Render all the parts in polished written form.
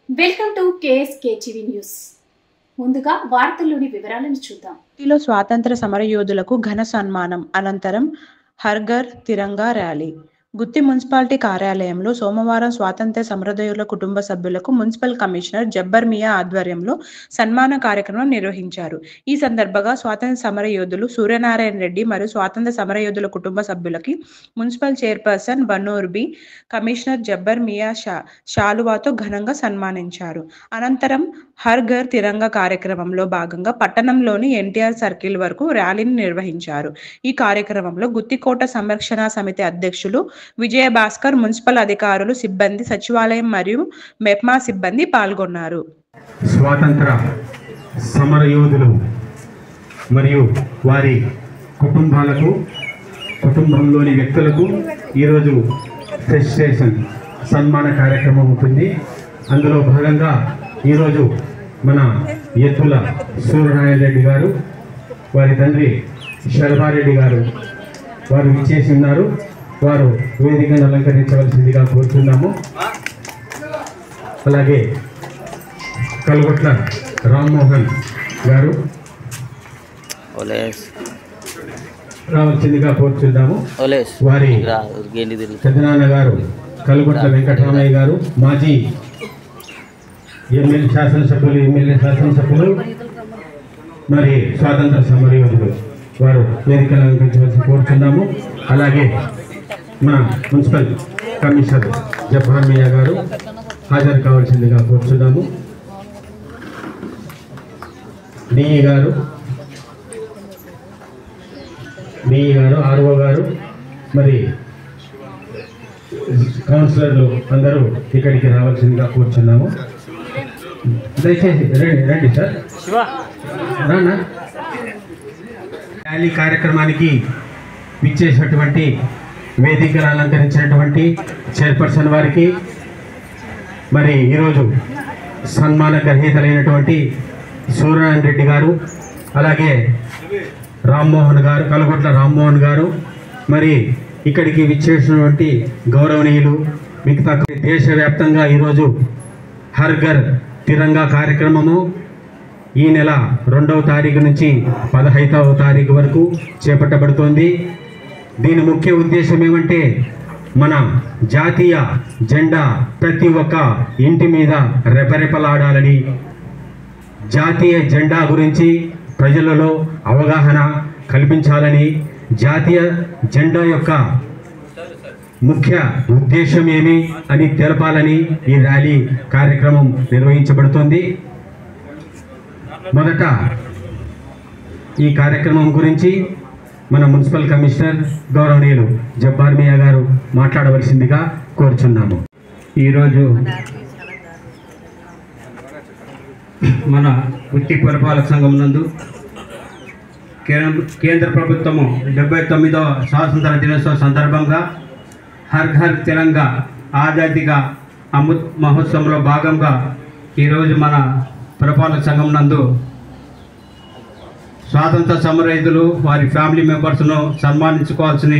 Welcome to KSK TV news. ముందుగా వార్తల్లోని వివరాలను చూద్దాం. స్వాతంత్ర సమరయోధులకు ఘన సన్మానం అనంతరం హర్ ఘర్ తిరంగా ర్యాలీ. గుత్తి మున్సిపాలిటీ కార్యాలయంలో సోమవారం స్వాతంత్ర సమరయోధుల కుటుంబ సభ్యులకు మున్సిపల్ కమిషనర్ జబ్బర్ మియా ఆధ్వర్యంలో సన్మాన కార్యక్రమం నిర్వహించారు. ఈ సందర్భంగా స్వాతంత్ర సమరయోధులు సూర్యనారాయణ రెడ్డి మరియు స్వాతంత్ర సమరయోధుల కుటుంబ సభ్యులకి municipal chairperson Banur Bi, commissioner Jabbar Miya శాలువాతో ఘనంగా సన్మానించారు. అనంతరం హర్ ఘర్ తిరంగా కార్యక్రమంలో భాగంగా పట్టణంలోని ఎన్టీఆర్ సర్కిల్ వరకు ర్యాలీని నిర్వహించారు. ఈ కార్యక్రమంలో గుత్తికోట సంరక్షణ సమితి అధ్యక్షులు విజయభాస్కర్, మున్సిపల్ అధికారులు, సిబ్బంది, సచివాలయం మరియు మెప్మా సిబ్బంది పాల్గొన్నారు. స్వాతంత్ర సమరయోధులు మరియు వారి కుటుంబాలకు, కుటుంబంలోని వ్యక్తులకు ఈరోజు ఫెస్టివేషన్ సన్మాన కార్యక్రమం ఉంటుంది. అందులో భాగంగా ఈరోజు మన ఎత్తుల సూర్యనారాయణ రెడ్డి గారు, వారి తండ్రి శర్వారెడ్డి గారు వారు విచ్చేసి ఉన్నారు. వారు వేదికను అలంకరించవలసిందిగా కోరుతున్నాము. అలాగే కల్గొట్ల రామ్మోహన్ గారు రావాల్సిందిగా కోరుతున్నాము. వారి పెద్దనాన్న గారు కల్గొట్ల వెంకటరామయ్య గారు, మాజీ ఎమ్మెల్యే శాసనసభ్యులు మరి స్వాతంత్ర సమరయోధులు వారు వేదికను అలంకరించవలసి కోరుతున్నాము. అలాగే మన మున్సిపల్ కమిషనర్ జబ్బర్ మియా గారు హాజరు కావాల్సిందిగా కోరుతున్నాము. డిఈ గారు, ఆర్ఓ గారు, మరి కౌన్సిలర్లు అందరూ ఇక్కడికి రావాల్సిందిగా కోరుచున్నాము. దయచేసి రండి సార్. రానా ర్యాలీ కార్యక్రమానికి విచ్చేసినటువంటి, వేదికను అలంకరించినటువంటి చైర్పర్సన్ వారికి, మరి ఈరోజు సన్మాన గ్రహీతలైనటువంటి సూర్యనారాయణ రెడ్డి గారు, అలాగే రామ్మోహన్ గారు, కల్గొట్ల రామ్మోహన్ గారు, మరి ఇక్కడికి విచ్చేసినటువంటి గౌరవనీయులు, మిగతా దేశవ్యాప్తంగా ఈరోజు హర్ ఘర్ తిరంగా కార్యక్రమము ఈ నెల 2వ తారీఖు నుంచి 15వ తారీఖు వరకు చేపట్టబడుతోంది. దీని ముఖ్య ఉద్దేశం ఏమంటే, మన జాతీయ జెండా ప్రతి ఒక్క ఇంటి మీద రెపరెపలాడాలని, జాతీయ జెండా గురించి ప్రజలలో అవగాహన కల్పించాలని, జాతీయ జెండా యొక్క ముఖ్య ఉద్దేశం ఏమి అని తెలపాలని ఈ ర్యాలీ కార్యక్రమం నిర్వహించబడుతోంది. మొదట ఈ కార్యక్రమం గురించి మన మున్సిపల్ కమిషనర్ గౌరవనీయులు జబ్బర్ మియా గారు మాట్లాడవలసిందిగా కోరుచున్నాము. ఈరోజు మన గుత్తి పురపాలక సంఘం నందు కేంద్ర ప్రభుత్వము 79వ స్వాతంత్ర దినోత్సవ సందర్భంగా హర్ ఘర్ తిరంగా ఆజాదీగా అమృత్ మహోత్సవంలో భాగంగా ఈరోజు మన పురపాలక సంఘం నందు స్వాతంత్ర సమరయోధులు వారి ఫ్యామిలీ మెంబర్స్ను సన్మానించుకోవాల్సిన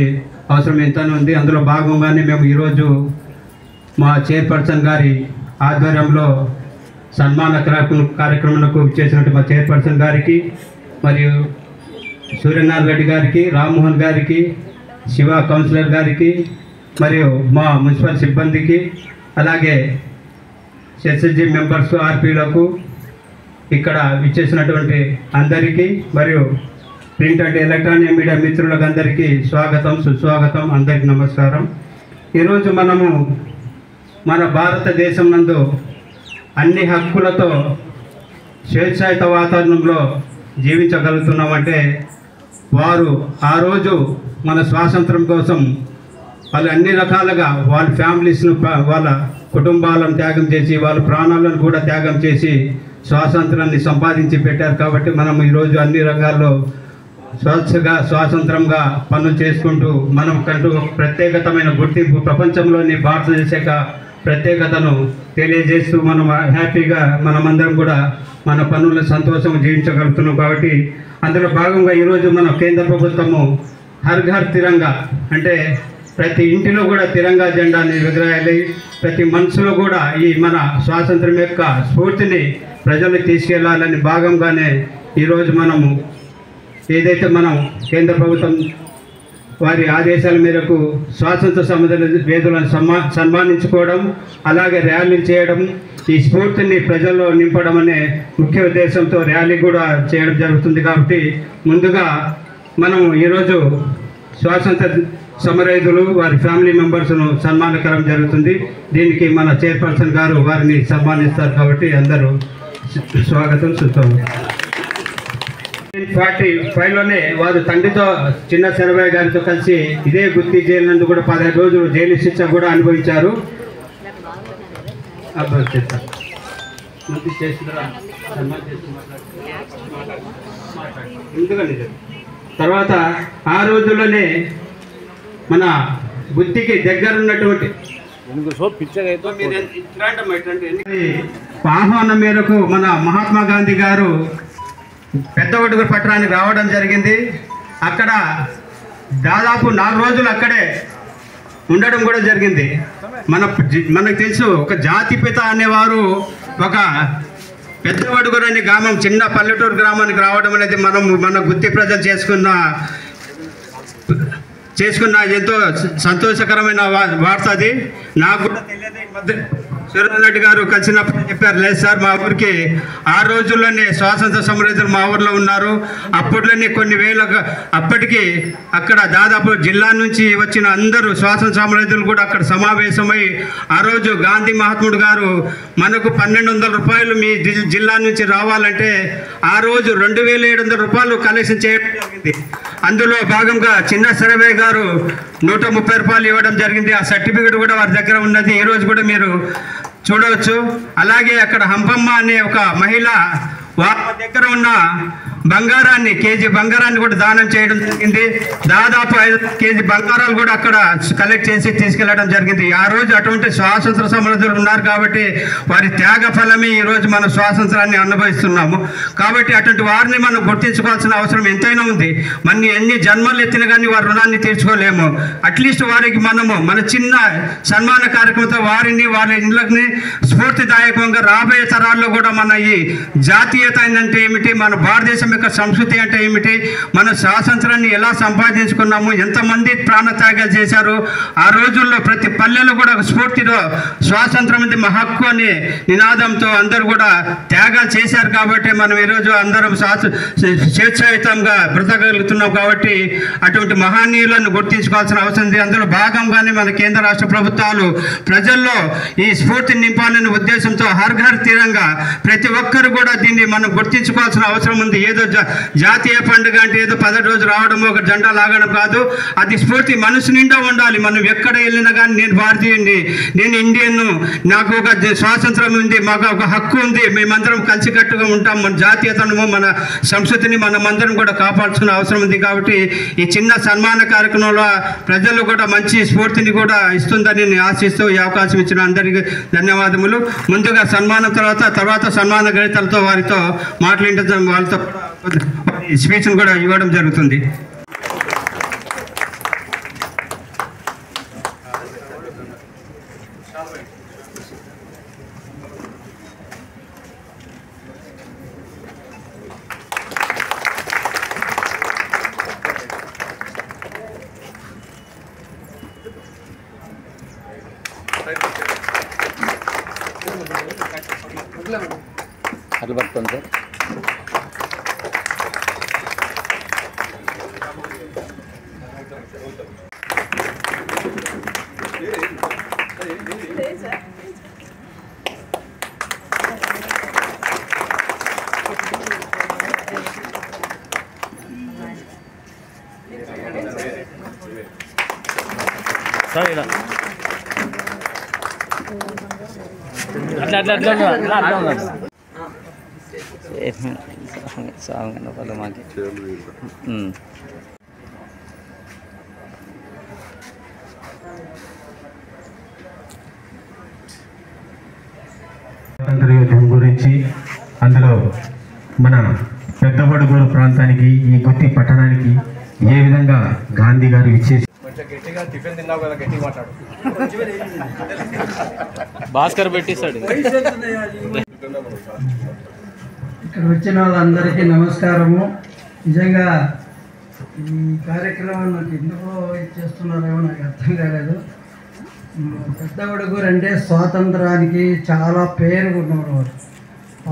అవసరం ఎంతనే ఉంది. అందులో భాగంగానే మేము ఈరోజు మా చైర్పర్సన్ గారి ఆధ్వర్యంలో సన్మాన కార్యక్రమంలో చేసినట్టు మా చైర్పర్సన్ గారికి, మరియు సూర్యనారాయణ రెడ్డి గారికి, రామ్మోహన్ గారికి, శివ కౌన్సిలర్ గారికి, మరియు మా మున్సిపల్ సిబ్బందికి, అలాగే ఎస్ఎస్జి మెంబర్స్, ఆర్పీలకు, ఇక్కడ విచ్చేసినటువంటి అందరికీ, మరియు ప్రింట్ అండ్ ఎలక్ట్రానిక్ మీడియా మిత్రులకు అందరికీ స్వాగతం, సుస్వాగతం, అందరికీ నమస్కారం. ఈరోజు మనము మన భారతదేశం నందు అన్ని హక్కులతో స్వేచ్ఛాయుత వాతావరణంలో జీవించగలుగుతున్నామంటే, వారు ఆ రోజు మన స్వాతంత్రం కోసం వాళ్ళు అన్ని రకాలుగా వాళ్ళ ఫ్యామిలీస్ను, వాళ్ళ కుటుంబాలను త్యాగం చేసి, వాళ్ళ ప్రాణాలను కూడా త్యాగం చేసి స్వాతంత్రాన్ని సంపాదించి పెట్టారు. కాబట్టి మనం ఈరోజు అన్ని రంగాల్లో స్వాతంత్రంగా పనులు చేసుకుంటూ మనం కంటూ ప్రత్యేకతమైన గుర్తింపు, ప్రపంచంలోని భారతదేశ ప్రత్యేకతను తెలియజేస్తూ మనం హ్యాపీగా మనమందరం కూడా మన పనులను సంతోషంగా జీవించగలుగుతున్నాం. కాబట్టి అందులో భాగంగా ఈరోజు మన కేంద్ర ప్రభుత్వము హర్ ఘర్ తిరంగా అంటే ప్రతి ఇంటిలో కూడా తిరంగా జెండాని ఎగరాయాలి. ప్రతి మనసులో కూడా ఈ మన స్వాతంత్రం యొక్క స్ఫూర్తిని ప్రజలకు తీసుకెళ్లాలని భాగంగానే ఈరోజు మనము ఏదైతే మనం కేంద్ర ప్రభుత్వం వారి ఆదేశాల మేరకు స్వాతంత్ర సమర వేదులను సన్మానించుకోవడం, అలాగే ర్యాలీలు చేయడం, ఈ స్ఫూర్తిని ప్రజల్లో నింపడం అనే ముఖ్య ఉద్దేశంతో ర్యాలీ కూడా చేయడం జరుగుతుంది. కాబట్టి ముందుగా మనం ఈరోజు స్వాతంత్ర సమరయోధులు వారి ఫ్యామిలీ మెంబర్స్ను సన్మానకరం జరుగుతుంది. దీనికి మన చైర్పర్సన్ గారు వారిని సన్మానిస్తారు. కాబట్టి అందరూ స్వాగతం. సుతం 1945లోనే వారు తండ్రితో చిన్న శరభయ్య గారితో కలిసి ఇదే గుత్తి జైలు నందు కూడా 15 రోజులు జైలు శిక్ష కూడా అనుభవించారు. తర్వాత ఆ రోజుల్లోనే మన గుత్తికి దగ్గర ఉన్నటువంటి ఆహ్వానం మేరకు మన మహాత్మా గాంధీ గారు పెద్ద ఒడుగురు పట్టణానికి రావడం జరిగింది. అక్కడ దాదాపు 4 రోజులు అక్కడే ఉండడం కూడా జరిగింది. మనకు తెలుసు, ఒక జాతిపిత అనేవారు ఒక పెద్ద ఒడుగురు అనే గ్రామం, చిన్న పల్లెటూరు గ్రామానికి రావడం అనేది మన గుత్తి ప్రజలు చేసుకున్న ఎంతో సంతోషకరమైన వార్త. అది నాకు కూడా తెలియదు. ఈ మధ్య సూర్యరెడ్డి గారు కలిసినప్పుడు చెప్పారు, లేదు సార్ మా ఊరికి ఆ రోజుల్లోనే స్వాతంత్ర సమరయోధులు మా ఊర్లో ఉన్నారు. అప్పట్లోనే కొన్ని వేల, అప్పటికి అక్కడ దాదాపు జిల్లా నుంచి వచ్చిన అందరూ స్వాతంత్ర సమరయోధులు కూడా అక్కడ సమావేశమై ఆ రోజు గాంధీ మహాత్ముడు గారు మనకు 1200 రూపాయలు మీ జిల్లా నుంచి రావాలంటే ఆ రోజు 2700 రూపాయలు కలెక్షన్ చేయడం జరిగింది. అందులో భాగంగా చిన్న శరభయ్య గారు 130 రూపాయలు ఇవ్వడం జరిగింది. ఆ సర్టిఫికెట్ కూడా వారి దగ్గర ఉన్నది, ఈ రోజు కూడా మీరు చూడవచ్చు. అలాగే అక్కడ హంపమ్మ అనే ఒక మహిళ వారి దగ్గర ఉన్న బంగారాన్ని, కేజీ బంగారాన్ని కూడా దానం చేయడం జరిగింది. దాదాపు 5 కేజీ బంగారాలు కూడా అక్కడ కలెక్ట్ చేసి తీసుకెళ్లడం జరిగింది. ఆ రోజు అటువంటి స్వాతంత్ర సమరయోధులు ఉన్నారు కాబట్టి వారి త్యాగ ఫలమే ఈరోజు మనం స్వాతంత్రాన్ని అనుభవిస్తున్నాము. కాబట్టి అటువంటి వారిని మనం గుర్తించుకోవాల్సిన అవసరం ఎంతైనా ఉంది. మన ఎన్ని జన్మలు ఎత్తినా కానీ వారి రుణాన్ని తీర్చుకోలేము. అట్లీస్ట్ వారికి మనము మన చిన్న సన్మాన కార్యక్రమంతో వారిని, వారి ఇళ్ళని స్ఫూర్తిదాయకంగా రాబోయే తరాల్లో కూడా మన ఈ జాతీయత అంటే ఏమిటి, మన భారతదేశం యొక్క సంస్కృతి అంటే ఏమిటి, మన స్వాతంత్రాన్ని ఎలా సంపాదించుకున్నాము, ఎంతమంది ప్రాణత్యాగాలు చేశారు, ఆ రోజుల్లో ప్రతి పల్లెలో కూడా స్ఫూర్తిలో స్వాతంత్రం ఇది మా హక్కు అనే నినాదంతో అందరూ కూడా త్యాగాలు చేశారు. కాబట్టి మనం ఈరోజు అందరం స్వేచ్ఛాయుతంగా బ్రతకగలుగుతున్నాం. కాబట్టి అటువంటి మహనీయులను గుర్తించుకోవాల్సిన అవసరం ఉంది. అందులో భాగంగానే మన కేంద్ర రాష్ట్ర ప్రభుత్వాలు ప్రజల్లో ఈ స్ఫూర్తిని నింపాలనే ఉద్దేశంతో హర్ ఘర్ తిరంగా ప్రతి ఒక్కరు కూడా దీన్ని మనం గుర్తించుకోవాల్సిన అవసరం ఉంది. ఏదో జాతీయ పండుగ అంటే ఏదో 10 రోజులు రావడం, ఒక జెండా లాగడం కాదు. అది స్ఫూర్తి మనసు నిండా ఉండాలి. మనం ఎక్కడ వెళ్ళినా కానీ నేను భారతీయుడిని, నేను ఇండియన్, నాకు ఒక స్వాతంత్రం ఉంది, మాకు ఒక హక్కు ఉంది, మేమందరం కలిసికట్టుగా ఉంటాం, మన జాతీయతను, మన సంస్కృతిని మనమందరం కూడా కాపాడుకునే అవసరం ఉంది. కాబట్టి ఈ చిన్న సన్మాన కార్యక్రమంలో ప్రజలు కూడా మంచి స్ఫూర్తిని కూడా ఇస్తుందని నేను ఆశిస్తూ ఈ అవకాశం ఇచ్చిన అందరికీ ధన్యవాదములు. ముందుగా సన్మానం తర్వాత సన్మాన గ్రహీతలతో వారితో మాట్లాడటం, వాళ్ళతో స్పీచ్ను కూడా ఇవ్వడం జరుగుతుంది. అట్లా పట్టుకోండి సార్. సార్ ఇలా అట్లా సాంగ్ అన్న మాకి స్వాతంత్ర యుద్ధం గురించి, అందులో మన పెద్దబడుగూరు ప్రాంతానికి, ఈ గుత్తి పట్టణానికి ఏ విధంగా గాంధీ గారు ఇచ్చేసి భాస్కర్ పెట్టిస్తాడు. ఇక్కడ వచ్చిన వాళ్ళందరికీ నమస్కారము. నిజంగా ఈ కార్యక్రమం నాకు ఎందుకో చేస్తున్నారేమో నాకు అర్థం కాలేదు. పెద్ద ఉడుగురు అంటే స్వాతంత్రానికి చాలా పేరు ఉన్నవారు.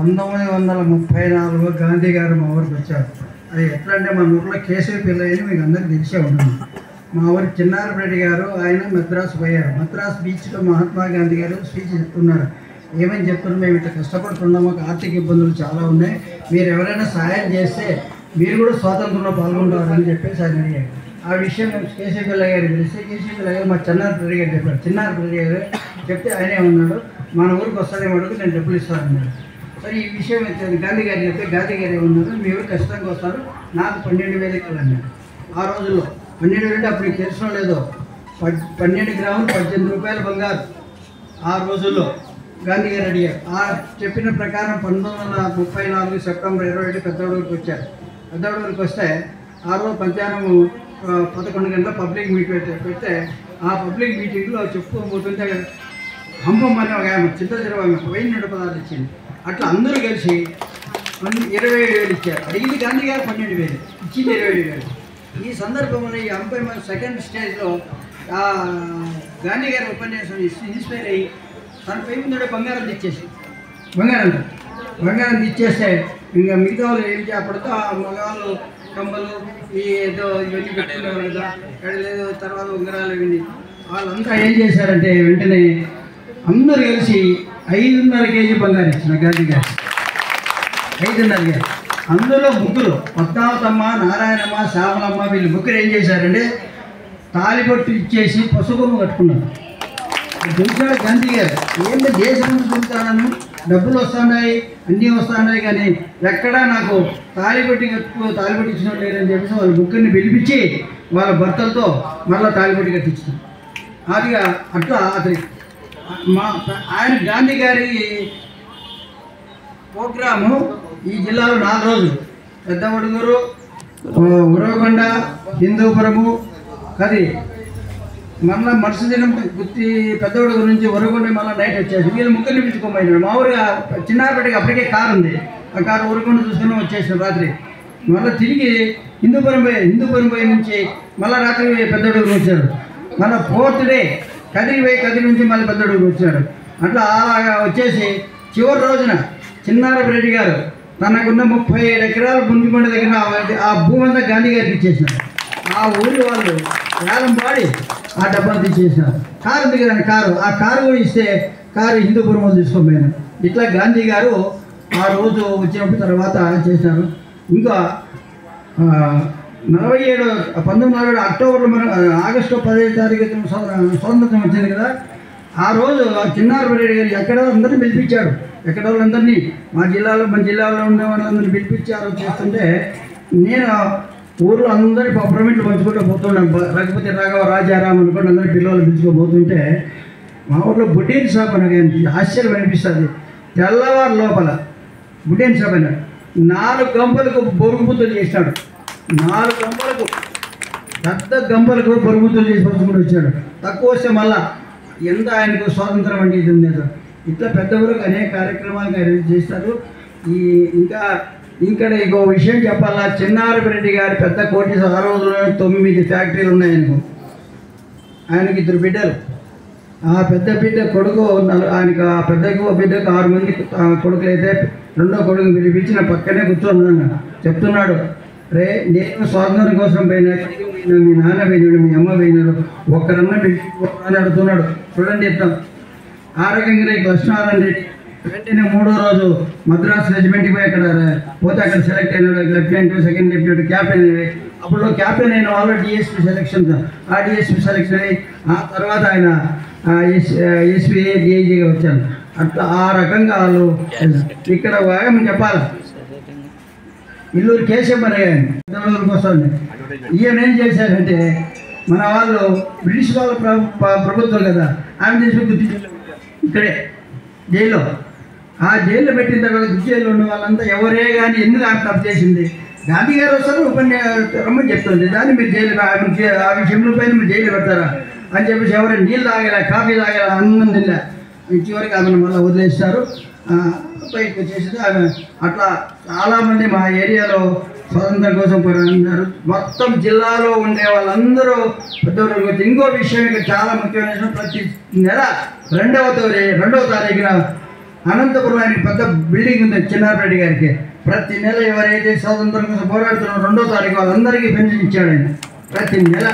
1934 గాంధీ గారు మా ఊరికి వచ్చారు. అది ఎట్లా అంటే మన ఊరిలో కేశవ పిల్లయ్యని మీకు అందరికీ తెలిసే ఉంటుంది. మా ఊరి చిన్నారెడ్డి గారు ఆయన మద్రాసు పోయారు. మద్రాసు బీచ్లో మహాత్మా గాంధీ గారు స్పీచ్ చెప్తున్నారు. ఏమని చెప్తున్నారు, మేము ఇట్లా కష్టపడుతున్నాం, మాకు ఆర్థిక ఇబ్బందులు చాలా ఉన్నాయి, మీరు ఎవరైనా సహాయం చేస్తే మీరు కూడా స్వాతంత్రంలో పాల్గొంటారని చెప్పేసి ఆయన అడిగారు. ఆ విషయం కేశవ పిల్లయ్య గారికి తెలిస్తే కేశవ పిల్లయ్య గారు మా చిన్నారెడ్డి గారు చెప్పారు. చిన్నారెడ్డి గారు చెప్తే ఆయనే ఉన్నాడు, మన ఊరికి వస్తానే అడుగు, నేను డబ్బులు ఇస్తానన్నాడు. సరే ఈ విషయం గాంధీ గారు చెప్తే గాంధీ గారు ఏమన్నారు, మీరు ఖచ్చితంగా వస్తారు, నాకు 12,000 ఇవ్వాలన్నాడు. ఆ రోజుల్లో 12,000 అంటే అప్పుడు తెలిసిన లేదో 12 గ్రాములు 18 రూపాయల బంగారు ఆ రోజుల్లో గాంధీ గారు అడిగారు. ఆ చెప్పిన ప్రకారం 1934 సెప్టెంబర్ 21 పెద్దవాడికి వచ్చారు. పెద్దవాడికి వస్తే ఆ రోజు మధ్యాహ్నం 11 గంటల పబ్లిక్ మీటింగ్ పెడితే ఆ పబ్లిక్ మీటింగ్లో చెప్పుకోబోతుంటే హంపమ్మని ఒక ఆమె చిత్తజీరవ 1000 నడపదాలు ఇచ్చింది. అట్లా అందరూ కలిసి 27,000 ఇచ్చారు. అడిగింది గాంధీ గారు 12,000, ఇచ్చింది 27,000. ఈ సందర్భంలో ఈ హంపమ్మ సెకండ్ స్టేజ్లో గాంధీ గారి ఉపన్యాసం ఇన్స్పైర్ అయ్యి తన పై ముందు బంగారం తెచ్చేసి బంగారం తెచ్చేస్తే ఇంకా మిగతా వాళ్ళు ఏం చేపడితే ఆ మగవాళ్ళు కమ్మలు ఈ ఏదో ఇవన్నీ పెట్టుకునేవారు కదా, కడలేదు, తర్వాత ఉంగరాలు ఇవన్నీ వాళ్ళంతా ఏం చేశారంటే వెంటనే అందరూ కలిసి 5.5 కేజీ బంగారం ఇచ్చిన గాంధీ గారు. 5.5 కేజీ. అందులో ముగ్గురు పద్మావతమ్మ, నారాయణమ్మ, శ్యామలమ్మ, వీళ్ళు ముగ్గురు ఏం చేశారంటే తాలిబొట్టు ఇచ్చేసి పసుగొమ్మ కట్టుకున్నారు. తెలిసాడు గాంధీ గారు ఏంటంటే దేశం చూస్తానను, డబ్బులు వస్తున్నాయి, అన్నీ వస్తున్నాయి, కానీ ఎక్కడా నాకు తాలిబొట్టి ఇచ్చిన లేదని చెప్పేసి వాళ్ళ ముగ్గురిని పిలిపించి వాళ్ళ భర్తలతో మళ్ళీ తాలిబొట్టి కట్టించారు. అది అట్లా అతని ఆయన గాంధీ గారి ప్రోగ్రాము ఈ జిల్లాలో 4 రోజులు. పెద్ద ఉడుగురు, ఉరవకొండ, హిందూపురము, కది మళ్ళీ మరుసటి దినం గుత్తి పెద్ద ఉడుగురు నుంచి ఉరవకొండ మళ్ళీ నైట్ వచ్చేసి వీళ్ళు ముగ్గురిని పిలుచుకోపోయినాడు. మామూలుగా చిన్నారపేటకి అప్పటికే కారు ఉంది, ఆ కారు ఉరవకొండ చూసుకుని వచ్చేసాడు రాత్రి. మళ్ళీ తిరిగి హిందూపురం పోయి నుంచి మళ్ళీ రాత్రి పెద్ద ఉడుగురు వచ్చాడు. మళ్ళీ 4th డే కదిరి నుంచి మళ్ళీ పెద్ద ఉడుగురు వచ్చాడు. అట్లా అలాగా వచ్చేసి చివరి రోజున చిన్నారెడ్డి గారు తనకున్న 37 ఎకరాల గుంజుకొండ దగ్గర ఆ భూమి అంతా గాంధీ గారికి ఇచ్చేసినారు. ఆ ఊరి వాళ్ళు వేలం పాడి ఆ డబ్బాలు తీసేసినారు. కారు ఉంది కదండి, ఆ కారు కూడా ఇస్తే కారు హిందూపురం తీసుకొని పోయినారు. ఇట్లా గాంధీ గారు ఆ రోజు వచ్చినప్పుడు తర్వాత చేసినారు. ఇంకా 1947 అక్టోబర్లో ఆగస్టు 15వ తారీఖు స్వాతంత్రం వచ్చింది కదా. ఆ రోజు చిన్నారెడ్డి గారు ఎక్కడ అందరినీ పిలిపించాడు. ఎక్కడ వాళ్ళందరినీ మన జిల్లాలో ఉండే వాళ్ళందరినీ పిలిపించి ఆ రోజు చేస్తుంటే నేను ఊళ్ళో అందరి పర్మిట్లు పంచుకుంటూ పోతున్నాను. రఘుపతి రాఘవ రాజారాం అనుకుంటే అందరి పిల్లలు పిలుచుకోబోతుంటే మా ఊళ్ళో బుడ్డేని షాప్ అనగా ఆశ్చర్యం అనిపిస్తుంది. తెల్లవారు లోపల బుడ్డేని షాప్ అయినా 4 గంపలకు బొరుగుబుద్ధులు చేసినాడు. 4 గంపలకు పెద్ద గంపలకు బొరుగుబుద్ధులు చేసి పంచుకుంటూ వచ్చాడు. తక్కువ వస్తే మళ్ళా ఎంత ఆయనకు స్వాతంత్రం అంటే ఇది ఉండేది. ఇట్లా పెద్దవరకు అనేక కార్యక్రమాలు చేస్తారు. ఇంకా ఇంకో విషయం చెప్పాలా, చిన్నారెడ్డి గారి పెద్ద కోటి ఆ రోజుల్లో 9 ఫ్యాక్టరీలు ఉన్నాయి ఆయనకి 2 బిడ్డలు. ఆ పెద్ద బిడ్డ కొడుకు ఆయనకు ఆ పెద్ద బిడ్డకు 6 మంది కొడుకులు అయితే రెండో కొడుకు పిలిపించిన పక్కనే కూర్చొని చెప్తున్నాడు, రే నేను స్వాతంత్రం కోసం పోయినా, మీ నాన్న పోయినాడు, మీ అమ్మ పోయినాడు, ఒక్కరన్నా అని అడుగుతున్నాడు. చూడండి చెప్తాం. ఆ రకంగా లక్ష్మీనారాయణ రెడ్డి వెంటనే 3వ రోజు మద్రాసు రెజిమెంట్కి పోయి పోతే అక్కడ సెలెక్ట్ అయినాడు. Lieutenant, second lieutenant, captain. అప్పుడు క్యాప్టెన్ అయిన వాళ్ళు డిఎస్పీ సెలెక్షన్, ఆ డిఎస్పీ సెలెక్షన్ అయ్యి ఆ తర్వాత ఆయన ఎస్పీ డిఐజీగా వచ్చారు. అట్లా ఆ రకంగా వాళ్ళు ఇక్కడ చెప్పాలి. ఇల్లూరు కేశవ్ అనే కోసం ఈయన ఏం చేశారంటే మన వాళ్ళు బ్రిటిష్ వాళ్ళ ప్రభుత్వం కదా, ఆమె చేసి ఇక్కడే జైల్లో ఆ జైల్లో పెట్టిన తర్వాత జైల్లో ఉన్న వాళ్ళంతా ఎవరే కానీ ఎందుకు తప్పు చేసింది గాంధీ గారు వస్తారు రమ్మని చెప్తుంది. దాన్ని మీరు జైలు ఆ విషయంలో పైన మీరు జైలు పెడతారా అని చెప్పేసి ఎవరైనా నీళ్ళు తాగేలా కాఫీ తాగేలా అన్నం తినలే చివరికి ఆమెను మళ్ళీ వదిలేస్తారు. పైకి వచ్చేసింది ఆమె. అట్లా చాలామంది మా ఏరియాలో స్వాతంత్రం కోసం పోరాడారు. మొత్తం జిల్లాలో ఉండే వాళ్ళందరూ పెద్దవాళ్ళు. ఇంకో విషయం ఇక్కడ చాలా ముఖ్యమైన విషయం, ప్రతి నెల 2వ తారీఖున అనంతపురం ఆయనకి పెద్ద బిల్డింగ్ ఉంది చిన్నారెడ్డి గారికి. ప్రతి నెల ఎవరైతే స్వాతంత్రం కోసం పోరాడుతున్నారో 2వ తారీఖు వాళ్ళందరికీ పెన్షన్ ఇచ్చాడు ఆయన ప్రతి నెల.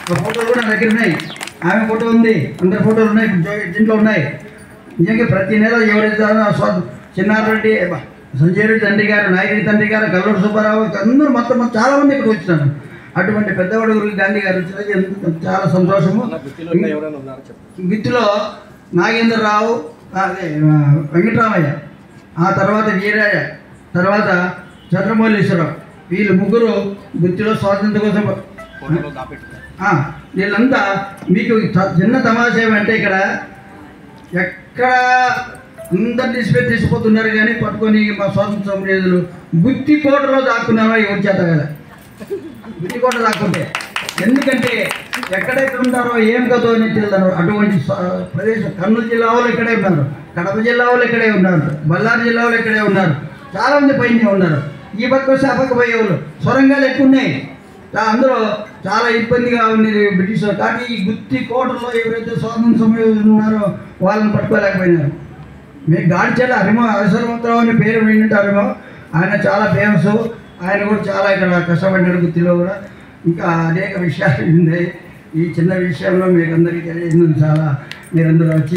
ఫోటోలు కూడా నా దగ్గర ఉన్నాయి, ఆమె ఫోటో ఉంది, అందరి ఫోటోలు ఉన్నాయి, దీంట్లో ఉన్నాయి. నిజంగా ప్రతి నెల ఎవరైతే చిన్నారెడ్డి, సంజయ్ రెడ్డి తండ్రి గారు, నాయకుడి తండ్రి గారు, కల్లూరు సుబ్బారావు అందరూ మొత్తం చాలామంది ఇక్కడ వచ్చినారు. అటువంటి పెద్దవాడుగురికి గాంధీ గారు వచ్చినది చాలా సంతోషము. గుత్తిలో నాగేంద్రరావు, వెంకటరామయ్య, ఆ తర్వాత వీరయ్య, తర్వాత చంద్రమౌళీశ్వరరావు, వీళ్ళు ముగ్గురు గుత్తిలో స్వాతంత్రం కోసం. వీళ్ళంతా మీకు చిన్న తమాషా ఏమంటే ఇక్కడ ఎక్కడ అందరు తీసుకుపోతున్నారు కానీ పట్టుకొని మా స్వాతంత్ర సమరయోధులు గుత్తి కోటలో దాక్కున్నారో ఎవరి చేత కదా, గుత్తి కోట దాక్కుంటే. ఎందుకంటే ఎక్కడెక్కడ ఉంటారో ఏం కదో అని తెలియదు. అటువంటి ప్రదేశం కర్నూలు జిల్లా వాళ్ళు ఇక్కడే ఉన్నారు, కడప జిల్లా వాళ్ళు ఇక్కడే ఉన్నారు, బళ్ళారి జిల్లా వాళ్ళు ఇక్కడే ఉన్నారు, చాలామంది పైన ఉన్నారు. ఈ పక్క వస్తే ఆ పక్క పోయేవాళ్ళు. సొరంగాలు ఎక్కువ ఉన్నాయి, అందులో చాలా ఇబ్బందిగా ఉండేది బ్రిటిష్. కానీ ఈ గుత్తి కోటలో ఎవరైతే స్వాతంత్ర సమరయోధులు ఉన్నారో వాళ్ళని పట్టుకోలేకపోయినారు. మీకు గాడ్చెల్ల హరిహరమంతరావు అని పేరు వింటారేమో, ఆయన చాలా ఫేమస్. ఆయన కూడా చాలా ఇక్కడ కష్టపడ్డాడు గుత్తిలో కూడా. ఇంకా అనేక విషయాలు ఉన్నాయి. ఈ చిన్న విషయంలో మీకు అందరికీ తెలియజేసినందుకు చాలా మీరందరూ వచ్చి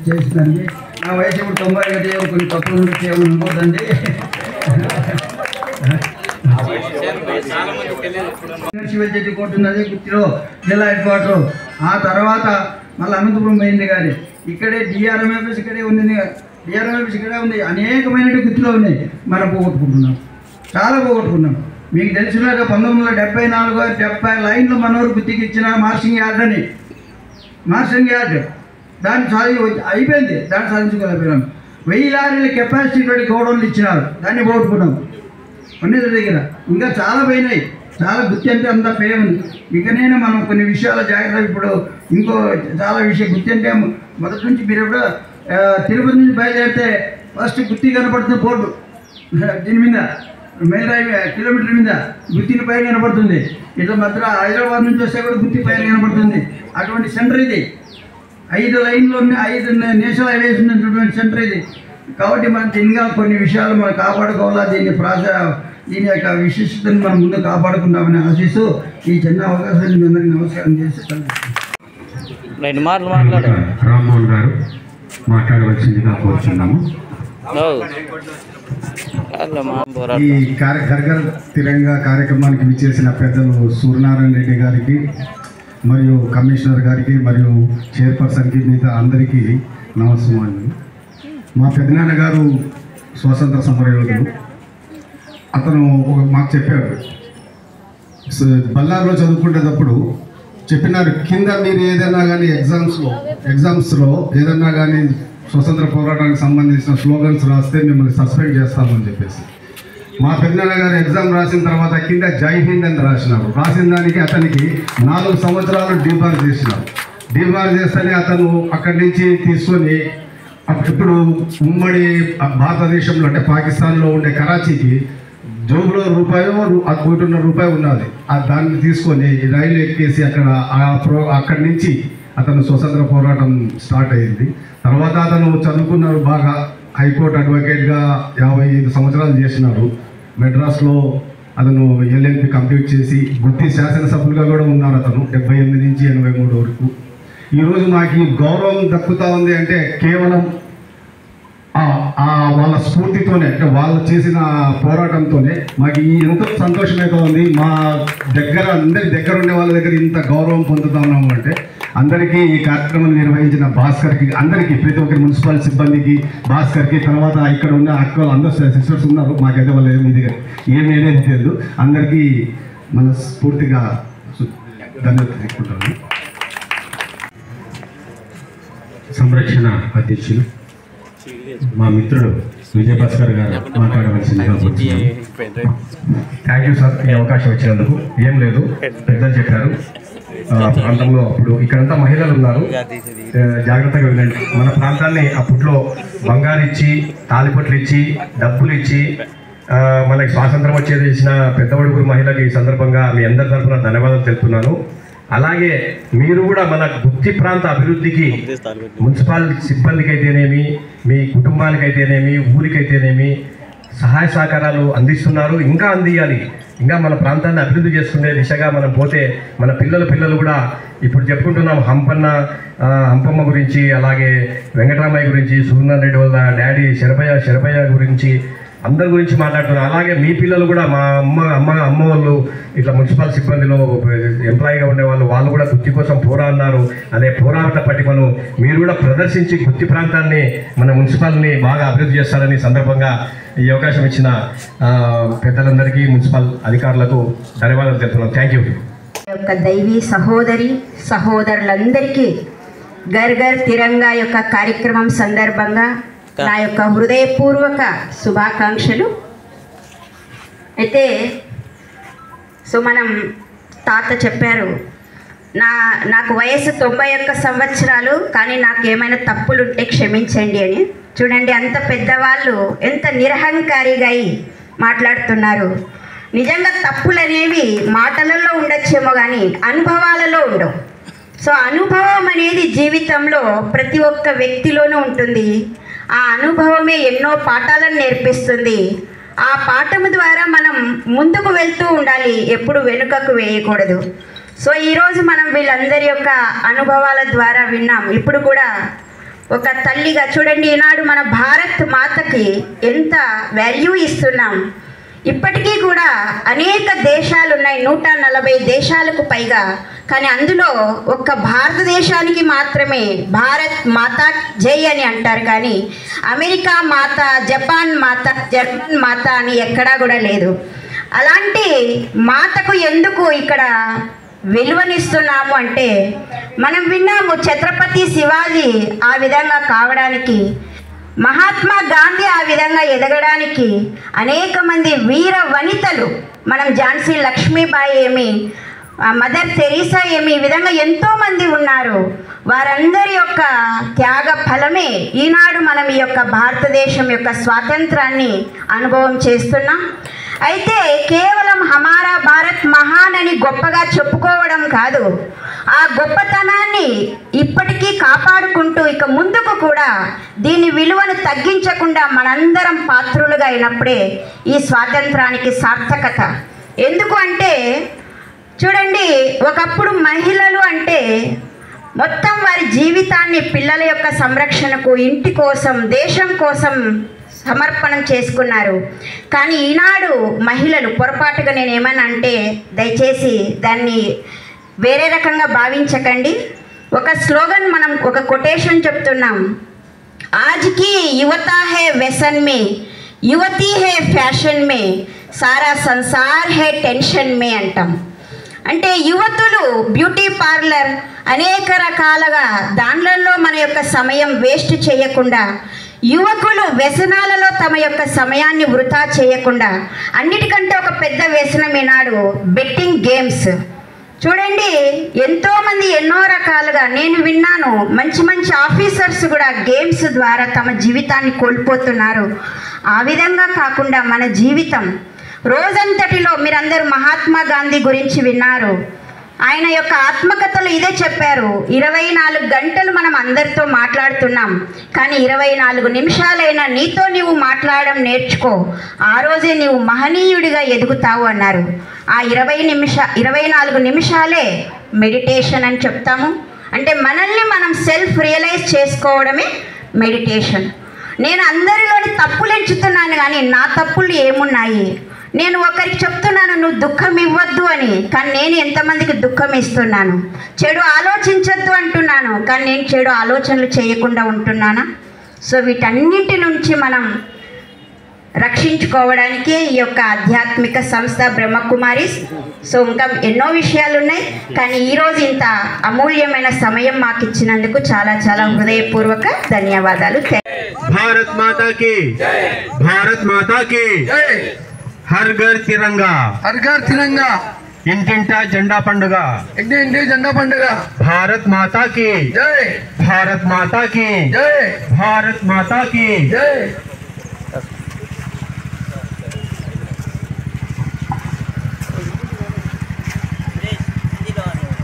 చేసిందండి. నా వయసు ఇప్పుడు 91, కొన్ని తప్పులు చేయమనుకోదండి. శివజెట్టి కోర్టు ఉన్నది గుత్తిలో, జిల్లా హెడ్ క్వార్టర్. ఆ తర్వాత మళ్ళీ అనంతపురం పోయింది కానీ ఇక్కడే డిఆర్ఎంఎఫ్ఎస్ ఇక్కడే ఉంది, డిఆర్ఎంఎఫ్ఎస్ ఇక్కడే ఉంది. అనేకమైన గుత్తిలో ఉన్నాయి. మనం పోగొట్టుకుంటున్నాం, చాలా పోగొట్టుకున్నాం. మీకు తెలిసినాక 1974 70 లైన్లు మనోరు గుత్తికి ఇచ్చిన మార్షింగ్ యార్డ్ అని, మార్షింగ్ యార్డ్ దాన్ని అయిపోయింది, దాన్ని సాధించుకోలేకపోయినాం. 1000 లారీల కెపాసిటీ తోటి గోడౌన్లు ఇచ్చినారు, దాన్ని పోగొట్టుకున్నాం ఉన్నది దగ్గర. ఇంకా చాలా పోయినాయి, చాలా గుత్తి అంటే అంత పేరు ఉంది. ఇకనైనా మనం కొన్ని విషయాల జాగ్రత్త. ఇప్పుడు ఇంకో చాలా విషయం గుత్తి అంటే మొదటి నుంచి మీరు ఎప్పుడు తిరుపతి నుంచి బయలుదేరితే ఫస్ట్ గుత్తి కనపడుతుంది బోర్డు, దీని మీద కిలోమీటర్ మీద గుత్తిని పైన కనపడుతుంది. ఇట్లా మధ్య హైదరాబాద్ నుంచి వస్తే కూడా గుత్తి పైన కనపడుతుంది. అటువంటి సెంటర్ ఇది. 5 లైన్లు ఉన్నాయి, 5 నేషనల్ హైవేస్ ఉన్నటువంటి సెంటర్ ఇది. కాబట్టి మనం ఇంకా కొన్ని విషయాలు మనం కాపాడుకోవాలా. దీని యొక్క విశిష్టతను మనం ముందు కాపాడుకుంటామని ఆశిస్తూ ఈ చిన్న అవకాశాన్ని మీ అందరికీ నమస్కారం చేసి రామ్మోహన్ గారు మాట్లాడవలసిందిగా కోరుచున్నాము. ఈ ఘర్ తిరంగా కార్యక్రమానికి విచ్చేసిన పెద్దలు సూర్యనారాయణ రెడ్డి గారికి మరియు కమిషనర్ గారికి మరియు చైర్పర్సన్కి మిగతా అందరికీ నమస్కారం. మా పెద్దనాన్న గారు స్వాతంత్ర సమరయోధులు. అతను మాకు చెప్పాడు, బళ్ళారిలో చదువుకునేటప్పుడు చెప్పినారు, కింద మీరు ఏదైనా కానీ ఎగ్జామ్స్లో ఏదన్నా కానీ స్వతంత్ర పోరాటానికి సంబంధించిన స్లోగన్స్ రాస్తే మిమ్మల్ని సస్పెండ్ చేస్తామని చెప్పేసి. మా పెద్దనాన్న గారు ఎగ్జామ్ రాసిన తర్వాత కింద జై హింద్ అని రాసినారు. రాసిన దానికి అతనికి 4 సంవత్సరాలు డీబార్ చేసినారు. డీబార్ చేస్తేనే అతను అక్కడి నుంచి తీసుకొని ఇప్పుడు ఉమ్మడి భారతదేశంలో అంటే పాకిస్తాన్లో ఉండే కరాచీకి జోబులో ₹1.5 ఉన్నది. దాన్ని తీసుకొని రైలు ఎక్కేసి అక్కడి నుంచి అతను స్వతంత్ర పోరాటం స్టార్ట్ అయ్యింది. తర్వాత అతను చదువుకున్నారు బాగా, హైకోర్టు అడ్వకేట్గా 55 సంవత్సరాలు చేసినారు. మెడ్రాస్లో అతను LLB కంప్లీట్ చేసి గుత్తి శాసనసభ్యులుగా కూడా ఉన్నారు అతను 78 నుంచి 83 వరకు. ఈరోజు మాకు ఈ గౌరవం దక్కుతూ ఉంది అంటే కేవలం వాళ్ళ స్ఫూర్తితోనే, అంటే వాళ్ళు చేసిన పోరాటంతోనే మాకు ఎంతో సంతోషమైతే ఉంది. మా దగ్గర అందరి దగ్గర ఉండే వాళ్ళ దగ్గర ఇంత గౌరవం పొందుతా ఉన్నాము అంటే అందరికీ ఈ కార్యక్రమం నిర్వహించిన భాస్కర్కి, అందరికీ ప్రతి ఒక్కరి మున్సిపల్ సిబ్బందికి, భాస్కర్కి, తర్వాత ఇక్కడ ఉన్న అక్కలు అందరూ సిస్టర్స్ ఉన్నారు, మాకైతే వాళ్ళు ఏమి అనేది తెలియదు. అందరికీ మనస్ఫూర్తిగా ధన్యవాదాలు తెలుపుకుంటాను. సంరక్షణ అధ్యక్షులు మా మిత్రుడు విజయభాస్కర్ గారు మాట్లాడవలసిందిగా థ్యాంక్ యూ సార్, ఈ అవకాశం ఇచ్చినందుకు. ఏం లేదు, పెద్దలు చెప్పారు. ప్రాంతంలో ఇప్పుడు ఇక్కడంతా మహిళలు ఉన్నారు, జాగ్రత్తగా వినండి. మన ప్రాంతాన్ని అప్పట్లో బంగారు ఇచ్చి, తాలిపొట్లు ఇచ్చి, డబ్బులు ఇచ్చి మనకి స్వాతంత్రం వచ్చేది ఇచ్చిన పెద్దవడుగురు మహిళకి ఈ సందర్భంగా మీ అందరి తరఫున ధన్యవాదాలు తెలుపుతున్నాను. అలాగే మీరు కూడా మన గుత్తి ప్రాంత అభివృద్ధికి మున్సిపల్ సిబ్బందికి అయితేనేమి, మీ కుటుంబానికైతేనేమి, ఊరికైతేనేమి సహాయ సహకారాలు అందిస్తున్నారు. ఇంకా అందియాలి. ఇంకా మన ప్రాంతాన్ని అభివృద్ధి చేసుకునే దిశగా మనం పోతే మన పిల్లలు కూడా ఇప్పుడు చెప్పుకుంటున్నాం హంపమ్మ గురించి, అలాగే వెంకటరామయ్య గురించి, సూర్యనారాయణ రెడ్డి వాళ్ళ డాడీ శరభయ్య గురించి, అందరి గురించి మాట్లాడుతున్నారు. అలాగే మీ పిల్లలు కూడా, మా అమ్మ వాళ్ళు ఇట్లా మున్సిపల్ సిబ్బందిలో ఎంప్లాయీగా ఉండేవాళ్ళు, వాళ్ళు కూడా గుత్తి కోసం పోరాడినారు. అదే పోరాట పట్టికను మీరు కూడా ప్రదర్శించి గుత్తి ప్రాంతాన్ని, మన మున్సిపల్ని బాగా అభివృద్ధి చేస్తారని సందర్భంగా ఈ అవకాశం ఇచ్చిన పెద్దలందరికీ, మున్సిపల్ అధికారులకు ధన్యవాదాలు తెలుపుతున్నాను. Thank you. యొక్క దైవీ సహోదరులందరికీ ఘర్ ఘర్ తిరంగా యొక్క కార్యక్రమం సందర్భంగా నా యొక్క హృదయపూర్వక శుభాకాంక్షలు. అయితే మనం తాత చెప్పారు, నాకు వయసు 91 సంవత్సరాలు, కానీ నాకు ఏమైనా తప్పులు ఉంటే క్షమించండి అని. చూడండి, అంత పెద్దవాళ్ళు ఎంత నిరహంకారిగా మాట్లాడుతున్నారు. నిజంగా తప్పులు అనేవి మాటలలో ఉండొచ్చేమో కానీ అనుభవాలలో ఉండవు. అనుభవం అనేది జీవితంలో ప్రతి ఒక్క వ్యక్తిలోనూ ఉంటుంది. ఆ అనుభవమే ఎన్నో పాఠాలను నేర్పిస్తుంది. ఆ పాఠం ద్వారా మనం ముందుకు వెళ్తూ ఉండాలి, ఎప్పుడు వెనుకకు వేయకూడదు. ఈరోజు మనం వీళ్ళందరి యొక్క అనుభవాల ద్వారా విన్నాం. ఇప్పుడు కూడా ఒక తల్లిగా చూడండి, ఈనాడు మన భారత్ మాతకి ఎంత వాల్యూ ఇస్తున్నాం. ఇప్పటికీ కూడా అనేక దేశాలు ఉన్నాయి, 140 దేశాలకు పైగా. కానీ అందులో ఒక్క భారతదేశానికి మాత్రమే భారత్ మాతా జై అని అంటారు. కానీ అమెరికా మాత, జపాన్ మాత, జర్మన్ మాత అని ఎక్కడా కూడా లేదు. అలాంటి మాతకు ఎందుకు ఇక్కడ విలువనిస్తున్నాము అంటే, మనం విన్నాము ఛత్రపతి శివాజీ ఆ విధంగా కావడానికి, మహాత్మా గాంధీ ఆ విధంగా ఎదగడానికి అనేక మంది వీర వనితలు, మనం ఝాన్సీ లక్ష్మీబాయి ఏమి, మదర్ తెరీసా ఏమి, ఈ విధంగా ఎంతోమంది ఉన్నారు. వారందరి యొక్క త్యాగ ఫలమే ఈనాడు మనం ఈ యొక్క భారతదేశం యొక్క స్వాతంత్రాన్ని అనుభవం చేస్తున్నాం. అయితే కేవలం హమారా భారత్ మహాన్ అని గొప్పగా చెప్పుకోవడం కాదు, ఆ గొప్పతనాన్ని ఇప్పటికీ కాపాడుకుంటూ ఇక ముందుకు కూడా దీని విలువను తగ్గించకుండా మనందరం పాత్రులుగా అయినప్పుడే ఈ స్వాతంత్రానికి సార్థకత. ఎందుకు అంటే చూడండి, ఒకప్పుడు మహిళలు అంటే మొత్తం వారి జీవితాన్ని పిల్లల యొక్క సంరక్షణకు, ఇంటి కోసం, దేశం కోసం సమర్పణం చేసుకున్నారు. కానీ ఈనాడు మహిళలు, పొరపాటుగా నేను ఏమన్నా అంటే దయచేసి దాన్ని వేరే రకంగా భావించకండి. ఒక స్లోగన్, మనం ఒక కొటేషన్ చెప్తున్నాం, ఆజ్కి యువత హే వ్యసన్ మే, యువతి హే ఫ్యాషన్ మే, సారా సంసార్ హే టెన్షన్ మే అంటాం. అంటే యువతులు బ్యూటీ పార్లర్ అనేక రకాలుగా దానిలలో మన యొక్క సమయం వేస్ట్ చేయకుండా, యువకులు వ్యసనాలలో తమ యొక్క సమయాన్ని వృధా చేయకుండా, అన్నిటికంటే ఒక పెద్ద వ్యసనం ఈనాడు బెట్టింగ్ గేమ్స్. చూడండి, ఎంతోమంది ఎన్నో రకాలుగా నేను విన్నాను, మంచి మంచి ఆఫీసర్స్ కూడా గేమ్స్ ద్వారా తమ జీవితాన్ని కోల్పోతున్నారు. ఆ విధంగా కాకుండా మన జీవితం రోజంతటిలో, మీరందరూ మహాత్మా గాంధీ గురించి విన్నారు, ఆయన యొక్క ఆత్మకథలు ఇదే చెప్పారు. 24 గంటలు మనం అందరితో మాట్లాడుతున్నాం, కానీ 24 నిమిషాలైనా నీతో నీవు మాట్లాడడం నేర్చుకో, ఆ రోజే నీవు మహనీయుడిగా ఎదుగుతావు అన్నారు. ఆ 24 నిమిషాలే మెడిటేషన్ అని చెప్తాము. అంటే మనల్ని మనం సెల్ఫ్ రియలైజ్ చేసుకోవడమే మెడిటేషన్. నేను అందరిలోని తప్పులు ఎంచుతున్నాను, కానీ నా తప్పులు ఏమున్నాయి? నేను ఒకరికి చెప్తున్నాను నువ్వు దుఃఖం ఇవ్వద్దు అని, కానీ నేను ఎంతమందికి దుఃఖం ఇస్తున్నాను? చెడు ఆలోచించద్దు అంటున్నాను, కానీ నేను చెడు ఆలోచనలు చేయకుండా ఉంటున్నానా? వీటన్నింటి నుంచి మనం రక్షించుకోవడానికి ఈ యొక్క ఆధ్యాత్మిక సంస్థ బ్రహ్మకుమారిస్. సో ఇంకా ఎన్నో విషయాలు ఉన్నాయి, కానీ ఈరోజు ఇంత అమూల్యమైన సమయం మాకు ఇచ్చినందుకు చాలా చాలా హృదయపూర్వక ధన్యవాదాలు. భారత్ మాతా కి, భారత్ మాతా కి, హర్ ఘర్ తిరంగా, హర్ ఘర్ తిరంగా, ఇంటింటా జెండా పండుగ, ఇంటి జెండా పండుగ. భారత్ మాతా కి జై, భారత్ మాతా కి జై, భారత్ మాతా కి జై.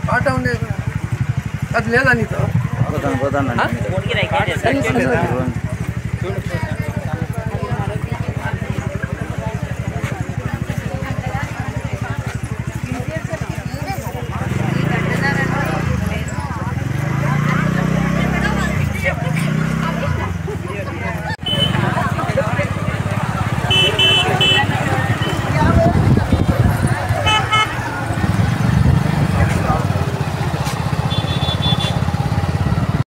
పాట ఉండేది అది లేదా నీతో పోతాను